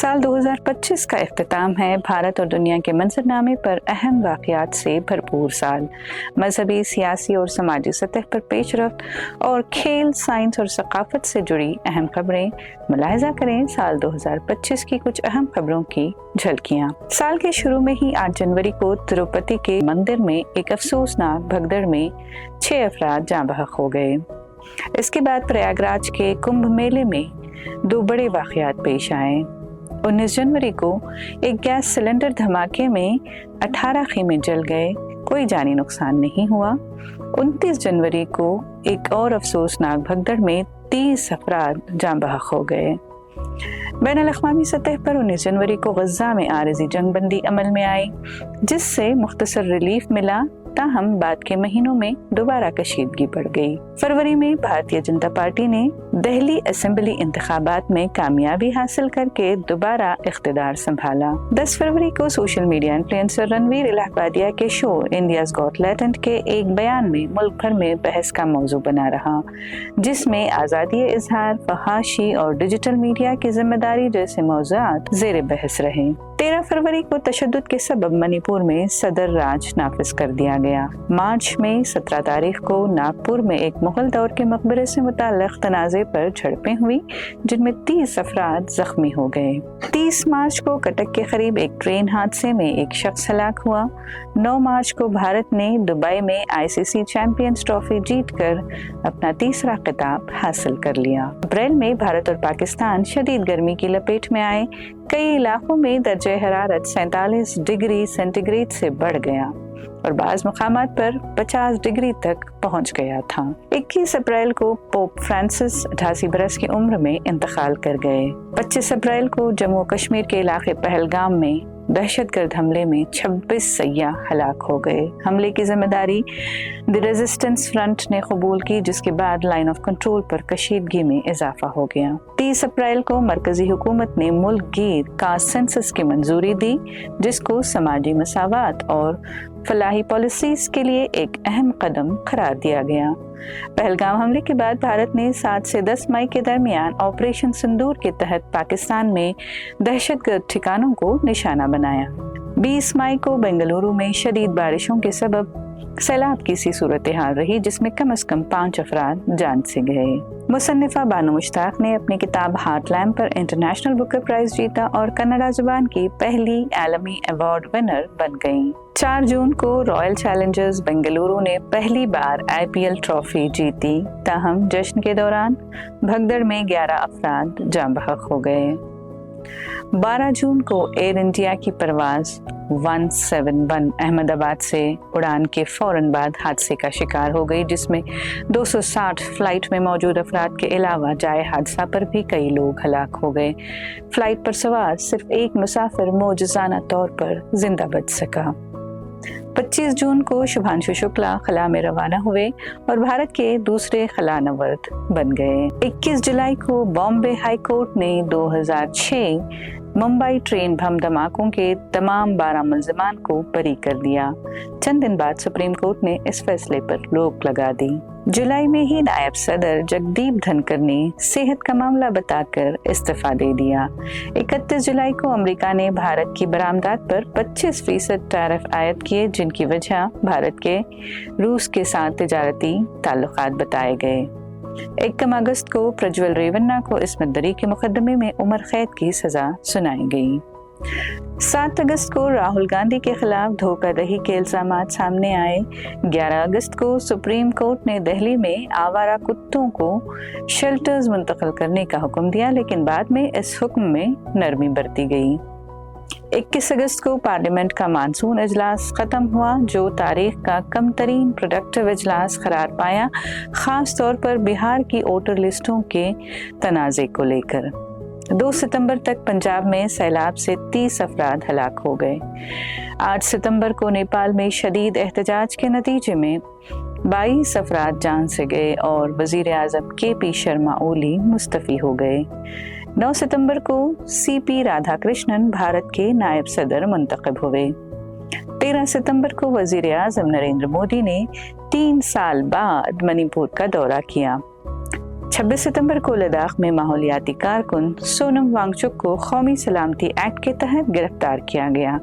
साल 2025 का इख्तिताम है भारत और दुनिया के मंजरनामे पर अहम वाक़यात से भरपूर साल। मजहबी, सियासी और समाजी सतह पर पेशरफ्त और खेल, साइंस और सकाफत से जुड़ी अहम खबरें। मुलाहिजा करें साल 2025 की कुछ अहम खबरों की झलकियाँ। साल के शुरू में ही 8 जनवरी को तिरुपति के मंदिर में एक अफसोसनाक भगदड़ में 6 अफराद जाँ बहक हो गए। इसके बाद प्रयागराज के कुंभ मेले में 2 बड़े वाक़यात पेश आए। 19 जनवरी को एक गैस सिलेंडर धमाके में 18 ख़ीमे जल गए, कोई जानी नुकसान नहीं हुआ। 29 जनवरी को एक और अफसोसनाक भगदड़ में 30 अफराद जाँ बहक हो गए। बैनुल-अक़वामी सतह पर 19 जनवरी को गज़ा में आरज़ी जंगबंदी अमल में आई, जिससे मुख्तसर रिलीफ मिला, ताहम बाद के महीनों में दोबारा कशीदगी बढ़ गई। फरवरी में भारतीय जनता पार्टी ने दिल्ली असेंबली इंतखाबात में कामयाबी हासिल करके दोबारा इख्तिदार संभाला। 10 फरवरी को social media influencer Ranveer Allahbadia के शो इंडियाज़ गॉट टैलेंट के एक बयान में मुल्क भर में बहस का मौजू बना रहा, जिसमें आज़ादी इजहार, फहाशी और डिजिटल मीडिया की जिम्मेदारी जैसे मौज़ूआत ज़ेर बहस रहे। 13 फरवरी को तशद्दुद के सबब मणिपुर में सदर राज नाफिज कर दिया गया। मार्च में 17 तारीख को नागपुर में एक मुगल दौर के मकबरे से मुताल्लिक़ तनाज़े पर झड़पें हुई, जिनमें 30 अफराद जख्मी हो गए। 30 मार्च को कटक के करीब एक ट्रेन हादसे में एक शख्स हलाक हुआ। 9 मार्च को भारत ने दुबई में ICC चैंपियंस ट्रॉफी जीतकर अपना तीसरा खिताब हासिल कर लिया। अप्रैल में भारत और पाकिस्तान शदीद गर्मी की लपेट में आए। कई इलाकों में दर्जे हरारत 47 डिग्री सेंटीग्रेड से बढ़ गया और बाज़ मुकामात पर 50 डिग्री तक पहुंच गया था। 21 अप्रैल को पोप फ्रांसिस 88 बरस की उम्र में इंतकाल कर गए। 25 अप्रैल को जम्मू कश्मीर के इलाके पहलगाम में दहशतगर्द हमले में 26 सय्याह हलाक हो गए। हमले की जिम्मेदारी द रेजिस्टेंस फ्रंट ने कबूल की, जिसके बाद लाइन ऑफ कंट्रोल पर कशीदगी में इजाफा हो गया। 30 अप्रैल को मरकजी हुकूमत ने मुल्क गिर कास्ट सेंसस की मंजूरी दी, जिसको समाजी मसावात और फलाही पॉलिसीज के लिए एक अहम कदम करार दिया गया। पहलगाम हमले के बाद भारत ने 7 से 10 मई के दरमियान ऑपरेशन सिंदूर के तहत पाकिस्तान में दहशतगर्द ठिकानों को निशाना बनाया। 20 मई को बेंगलुरु में शदीद बारिशों के सबब सैलाब की सी सूरत हाल रही, जिसमें कम से कम 5 अफराद जान से गए। मुसन्निफा बानो मुश्ताक ने अपनी किताब हार्टलैंड पर इंटरनेशनल बुकर प्राइज जीता और कन्नड़ा जुबान की पहली आलमी अवार्ड विनर बन गईं। 4 जून को रॉयल चैलेंजर्स बेंगलुरु ने पहली बार IPL ट्रॉफी जीती, ताहम जश्न के दौरान भगदड़ में 11 अफराद जाँ बहक हो गए। 12 जून को एयर इंडिया की परवाज 171 अहमदाबाद से उड़ान के फौरन बाद हादसे का शिकार हो गई, जिसमें 260 फ्लाइट में मौजूद अफराद के अलावा जाए हादसा पर भी कई लोग हलाक हो गए। फ्लाइट पर सवार सिर्फ एक मुसाफिर मौजूजाना तौर पर जिंदा बच सका। 25 जून को शुभांशु शुक्ला खला में रवाना हुए और भारत के दूसरे खलानवर्द बन गए। 21 जुलाई को बॉम्बे हाई कोर्ट ने 2006 मुंबई ट्रेन बम धमाकों के तमाम 12 मुल्जिमान को बरी कर दिया। चंद दिन बाद सुप्रीम कोर्ट ने इस फैसले पर रोक लगा दी। जुलाई में ही नायब सदर जगदीप धनकर ने सेहत का मामला बताकर इस्तीफा दे दिया। 31 जुलाई को अमेरिका ने भारत की बरामदात पर 25% टैरिफ आयद किए, जिनकी वजह भारत के रूस के साथ तिजारती ताल्लुकात बताए गए। 1 अगस्त को प्रज्वल रेवन्ना को इस्मत दरी के मुकदमे में उम्र कैद की सजा सुनाई गई। 7 अगस्त को राहुल गांधी के खिलाफ धोखाधड़ी के इल्जामात सामने आए। 11 अगस्त को सुप्रीम कोर्ट ने दिल्ली में आवारा कुत्तों को शेल्टर्स मुंतकिल करने का हुक्म दिया, लेकिन बाद में इस हुक्म में नरमी बरती गई। 21 अगस्त को पार्लियामेंट का मानसून इजलास खत्म हुआ, जो तारीख का कम तरीन प्रोडक्टिव इजलास करार पाया, खास तौर पर बिहार की वोटर लिस्टों के तनाज़े को लेकर। 2 सितंबर तक पंजाब में सैलाब से 30 अफराद हलाक हो गए। 8 सितंबर को नेपाल में शदीद एहतजाज के नतीजे में 22 अफराद जान से गए और वजीर आज़म KP शर्मा ओली मुस्तफ़ी हो गए। 9 सितंबर को CP राधाकृष्णन भारत के नायब सदर मुंतखब हुए। 13 सितंबर को वजीर आज़म नरेंद्र मोदी ने 3 साल बाद मणिपुर का दौरा किया। 26 सितंबर को लद्दाख में माहौलियाती कारकुन सोनम वांगचुक को कौमी सलामती एक्ट के तहत गिरफ्तार किया गया।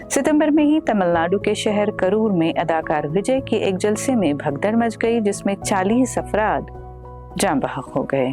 सितंबर में ही तमिलनाडु के शहर करूर में अदाकार विजय के एक जलसे में भगदड़ मच गई, जिसमें 40 अफराद जान बहक हो गए।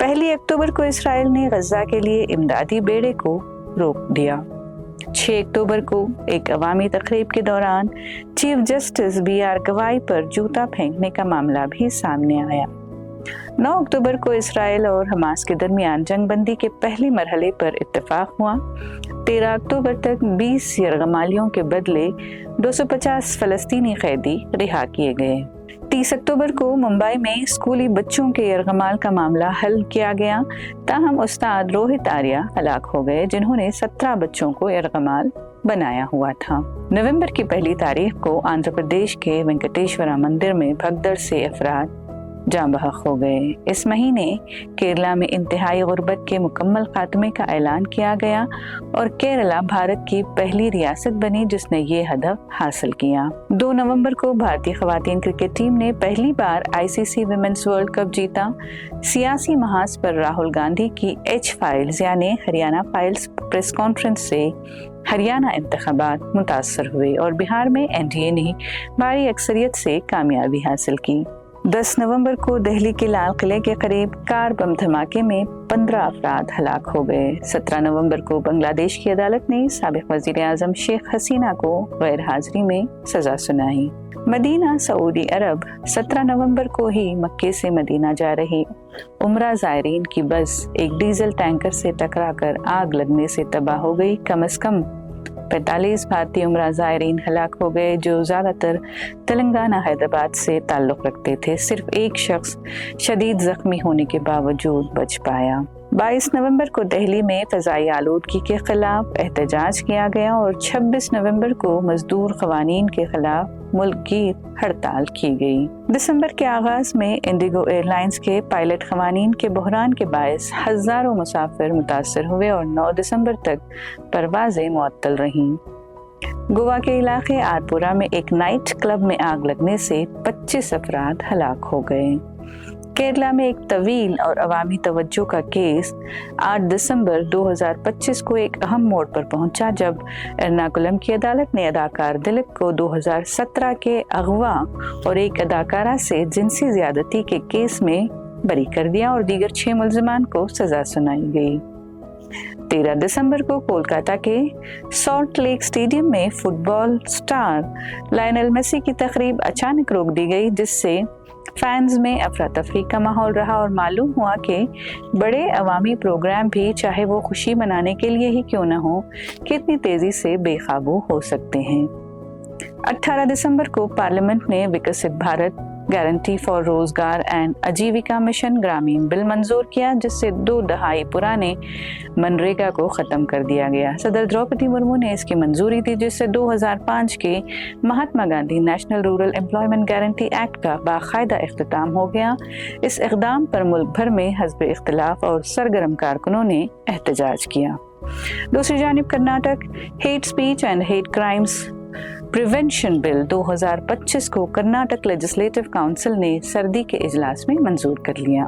1 अक्टूबर को इसराइल ने गजा के लिए इमदादी बेड़े को रोक दिया। 6 अक्टूबर को एक अवामी तकरीब के दौरान चीफ जस्टिस BR गवाई पर जूता फेंकने का मामला भी सामने आया। 9 अक्टूबर को इसराइल और हमास के दरमियान जंगबंदी के पहले मरहले पर इत्तेफाक हुआ। 13 अक्टूबर तक 20 यरगमालियों के बदले 250 फलस्तीनी कैदी रिहा किए गए। 30 अक्टूबर को मुंबई में स्कूली बच्चों के यरगमाल का मामला हल किया गया, ताहम उस्ताद रोहित आर्या हलाक हो गए, जिन्होंने 17 बच्चों को यरगमाल बनाया हुआ था। नवंबर की 1 तारीख को आंध्र प्रदेश के वेंकटेश्वरा मंदिर में भगदड़ से अफराद जान बहक हो गए। इस महीने केरला में इंतहाई गुर्बत के मुकम्मल खात्मे का ऐलान किया गया और केरला भारत की पहली रियासत बनी जिसने ये हदफ हासिल किया। 2 नवंबर को भारतीय खवातीन क्रिकेट टीम ने पहली बार ICC विमेंस वर्ल्ड कप जीता। सियासी महाज पर राहुल गांधी की H फाइल्स यानी हरियाणा फाइल्स प्रेस कॉन्फ्रेंस से हरियाणा इंतखाबात मुतासर हुए और बिहार में NDA ने भारी अक्सरियत से कामयाबी हासिल की। 10 नवंबर को दिल्ली के लाल किले के करीब कार बम धमाके में 15 अफराद हलाक हो गए। 17 नवंबर को बांग्लादेश की अदालत ने साबिक वजीर आजम शेख हसीना को गैर हाजिरी में सजा सुनाई। मदीना सऊदी अरब 17 नवंबर को ही मक्के से मदीना जा रही उम्रा ज़ायरीन की बस एक डीजल टैंकर से टकराकर आग लगने से तबाह हो गई। कम से कम 45 भारतीय उम्रा ज़ायरीन हलाक हो गए, जो ज़्यादातर तेलंगाना हैदराबाद से ताल्लुक़ रखते थे। सिर्फ एक शख्स शदीद ज़ख्मी होने के बावजूद बच पाया। 22 नवंबर को दिल्ली में फ़ज़ाई आलूदगी के खिलाफ एहतजाज किया गया और 26 नवंबर को मजदूर क़वानीन के खिलाफ मुल्क की हड़ताल की गई। दिसंबर के आगाज में इंडिगो एयरलाइंस के पायलट क़वानीन के बहरान के बायस हज़ारों मुसाफिर मुतासर हुए और 9 दिसंबर तक परवाज़ें मुअत्तल रहीं। गोवा के इलाके आरपुरा में एक नाइट क्लब में आग लगने से 25 अफराद हलाक हो गए। केरला में एक तवील और अवामी तवज्जो का केस 8 दिसंबर 2025 को एक अहम मोड़ पर पहुंचा, जब एर्नाकुलम की अदालत ने अदाकार दिलीप को 2017 के अगवा और एक अदाकारा से जिनसी ज्यादती के केस में बरी कर दिया और दीगर 6 मुल्जिमान को सजा सुनाई गई। 13 दिसंबर को कोलकाता के सॉल्ट लेक स्टेडियम में फुटबॉल स्टार लायनल मेसी की तकरीब अचानक रोक दी गई, जिससे फैंस में अफरा तफरी का माहौल रहा और मालूम हुआ कि बड़े अवामी प्रोग्राम भी, चाहे वो खुशी मनाने के लिए ही क्यों न हो, कितनी तेजी से बेकाबू हो सकते हैं। 18 दिसंबर को पार्लियामेंट ने विकसित भारत गारंटी फॉर रोजगार एंड आजीविका मिशन ग्रामीण बिल मंजूर किया, जिससे 2 दहाई पुराने मनरेगा को खत्म कर दिया गया। सदर द्रौपदी मुर्मू ने इसकी मंजूरी दी, जिससे 2005 के Mahatma Gandhi national rural employment guarantee act का बाकायदा इख्तिताम हो गया। इस इक़दाम पर मुल्क भर में हज़्ब इख्तिलाफ और सरगर्म कारकुनों ने एहतजाज किया। दूसरी जानिब Karnataka hate speech and hate crimes prevention bill 2025 को कर्नाटक लेजिस्लेटिव काउंसिल ने सर्दी के इजलास में मंजूर कर लिया।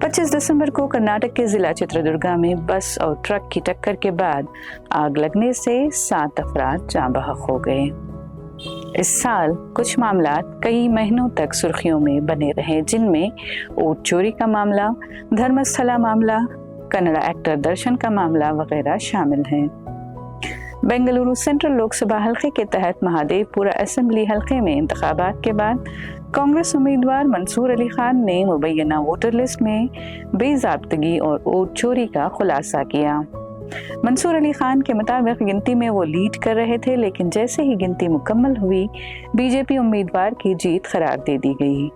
25 दिसंबर को कर्नाटक के जिला चित्रदुर्गा में बस और ट्रक की टक्कर के बाद आग लगने से 7 अफराद जान बहक हो गए। इस साल कुछ मामला कई महीनों तक सुर्खियों में बने रहे, जिनमें ऊँट चोरी का मामला, धर्मस्थला मामला, कन्नड़ा एक्टर दर्शन का मामला वगैरह शामिल हैं। बेंगलुरु सेंट्रल लोकसभा हलके के तहत महादेवपुरा असेंबली हलके में इंतखाबात के बाद कांग्रेस उम्मीदवार मंसूर अली खान ने मुबैना वोटर लिस्ट में बेज़ाब्तगी और वोट चोरी का खुलासा किया। मंसूर अली खान के मुताबिक गिनती में वो लीड कर रहे थे, लेकिन जैसे ही गिनती मुकम्मल हुई, बीजेपी उम्मीदवार की जीत करार दे दी गई।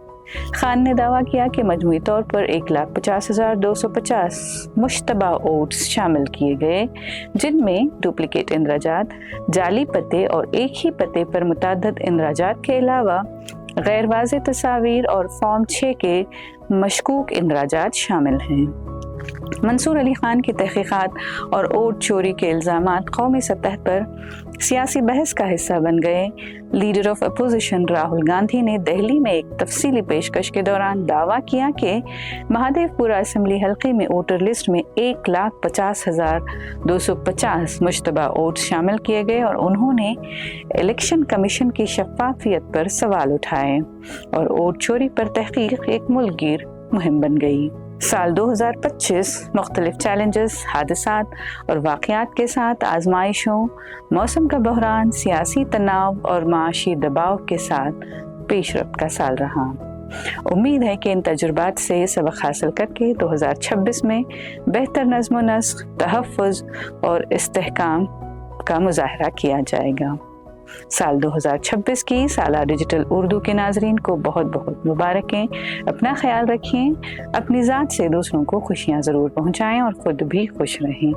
खान ने दावा किया कि मजमूई तौर पर 1,50,250 मुश्तबा वोट्स शामिल किए गए, जिनमें डुप्लीकेट इंदराजात, जाली पते और एक ही पते पर मुतअद्दिद इंदराजात के अलावा गैर वाज़ेह तस्वीर और फॉर्म 6 के मशकूक इंदराजात शामिल हैं। منصور علی خان کی تحقیقات اور ووٹ چوری کے الزامات قومی سطح پر سیاسی بحث کا حصہ بن گئے۔ Leader of opposition Rahul Gandhi نے دہلی میں ایک تفصیلی پیشکش کے دوران دعویٰ کیا کہ مہادیو پورہ اسمبلی حلقے میں ووٹر لسٹ میں 1,50,250 مشتبہ ووٹ شامل کیے گئے اور انہوں نے الیکشن کمیشن کی شفافیت پر سوال اٹھائے اور ووٹ چوری پر تحقیق ایک ملک گیر مہم بن گئی۔ سال 2025 مختلف چیلنجز، حادثات اور واقعات کے ساتھ آزمائشوں، موسم کا بحران، سیاسی تناؤ اور معاشی دباؤ کے ساتھ پیش رفت کا سال رہا۔ امید ہے کہ ان تجربات سے سبق حاصل کر کے 2026 میں بہتر نظم و نسق، تحفظ اور استحکام کا مظاہرہ کیا جائے گا۔ سال 2026 کی سالہ ڈیجیٹل اردو کے ناظرین کو بہت بہت مبارکیں۔ اپنا خیال رکھیں، اپنی ذات سے دوسروں کو خوشیاں ضرور پہنچائیں اور خود بھی خوش رہیں۔